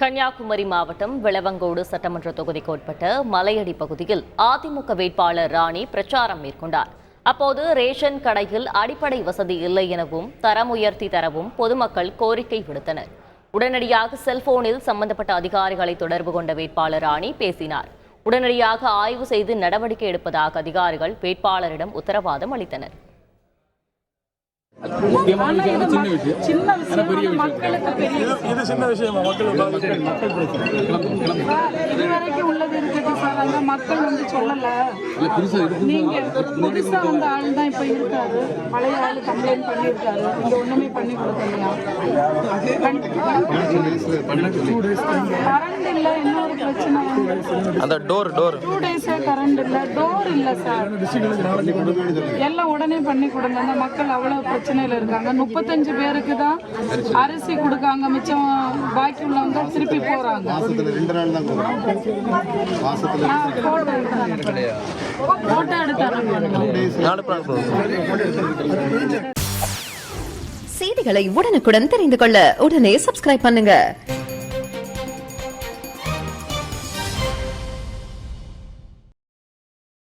கன்னியாகுமரி மாவட்டம் விளவங்கோடு சட்டமன்ற தொகுதிக்கு உட்பட்ட மலையடி பகுதியில் அதிமுக வேட்பாளர் ராணி பிரச்சாரம் மேற்கொண்டார். அப்போது ரேஷன் கடையில் அடிப்படை வசதி இல்லை எனவும் தரம் உயர்த்தி தரவும் பொதுமக்கள் கோரிக்கை விடுத்தனர். உடனடியாக செல்போனில் சம்பந்தப்பட்ட அதிகாரிகளை தொடர்பு கொண்ட வேட்பாளர் ராணி பேசினார். உடனடியாக ஆய்வு செய்து நடவடிக்கை எடுப்பதாக அதிகாரிகள் வேட்பாளரிடம் உத்தரவாதம் அளித்தனர். இதுவரைக்கும் உள்ளது இருக்கட்டும் சார். அந்த மக்கள் வந்து சொல்லல, நீங்க புதுசா வந்த ஆள் தான் இப்ப இருக்காரு. பழைய ஆள் கம்ப்ளைண்ட் பண்ணியிருக்காரு. இங்க ஒண்ணுமே பண்ணி கொடுக்கலையா? கரண்ட் இல்ல. இன்னொரு பிரச்சனை அந்த டோர் 2 டேஸா கரண்ட் இல்ல. டோர் இல்ல சார். எல்லாம் உடனே பண்ணி கொடுங்க. அந்த மக்கள் அவ்வளவு பிரச்சனையில இருக்காங்க. 35 பேருக்கு தான் அரிசி கொடுக்காங்க. மிச்சம் பாக்கி உள்ளவங்க திருப்பி போறாங்க. போட்டோ எடுத்து செய்திகளை உடனுக்குடன் தெரிந்து கொள்ள உடனே சப்ஸ்கிரைப் பண்ணுங்க.